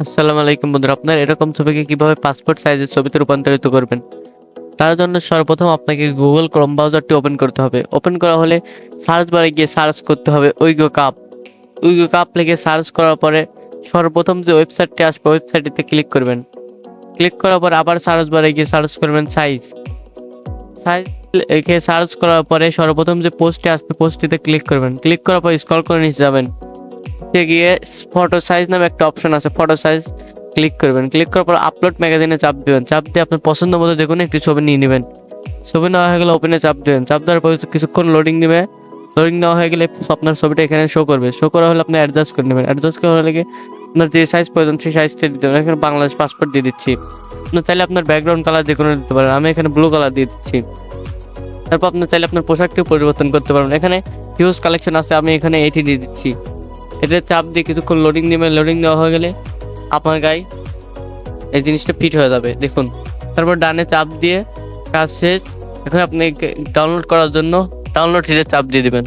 আসসালামু আলাইকুম বন্ধুরা, আপনার এরকম ছবিকে কিভাবে পাসপোর্ট সাইজের ছবিতে রূপান্তরিত করবেন? তার জন্য সর্বপ্রথম আপনাকে গুগল ক্রোম ব্রাউজারটি ওপেন করতে হবে। ওপেন করা হলে সার্চ বারে গিয়ে সার্চ করতে হবে উইগো কাপ। উইগো কাপ লিখে সার্চ করার পরে সর্বপ্রথম যে ওয়েবসাইটটি আসবে ওয়েবসাইটটিতে ক্লিক করবেন। ক্লিক করার পর আবার সার্চ বারে গিয়ে সার্চ করবেন সাইজ। সাইজ লিখে সার্চ করার পরে সর্বপ্রথম যে পোস্টটি আসবে পোস্টটিতে ক্লিক করবেন। ক্লিক করার পর স্ক্রল করে নিচে যাবেন, গিয়ে ফটো সাইজ নামে একটা অপশন আছে, ফটো সাইজ ক্লিক করবেন। ক্লিক করার পর আপলোড ম্যাগাজিনে চাপ দিবেন। চাপ দিয়ে আপনার পছন্দ মতো যে কোনো একটি ছবি নিয়ে নেবেন। ছবি নেওয়া হয়ে গেলে ওপেনে চাপ দিবেন। চাপ দেওয়ার পর কিছুক্ষণ লোডিং নেবে। লোডিং নেওয়া হয়ে গেলে আপনার ছবিটা এখানে শো করবে। শো করা হলে আপনি অ্যাডজাস্ট করে নেবেন। অ্যাডজাস্ট করা হলে আপনার যে সাইজ প্রয়োজন সেই সাইজটা দিতে হবে। এখানে বাংলাদেশ পাসপোর্ট দিয়ে দিচ্ছি। আপনি চাইলে আপনার ব্যাকগ্রাউন্ড কালার যে কোনো দিতে পারেন, আমি এখানে ব্লু কালার দিয়ে দিচ্ছি। তারপর আপনি চাইলে আপনার পোশাকটিও পরিবর্তন করতে পারবেন। এখানে হিউজ কালেকশন আছে, আমি এখানে এইটি দিয়ে দিচ্ছি। এটা চাপ দিয়ে কিছুক্ষণ লোডিং দিবেন। লোডিং দেওয়া হয়ে গেলে আপনার গায়ে এই জিনিসটা ফিট হয়ে যাবে, দেখুন। তারপর ডানে চাপ দিয়ে কাজ শেষ। এখন আপনি ডাউনলোড করার জন্য ডাউনলোড হিটে চাপ দিয়ে দিবেন।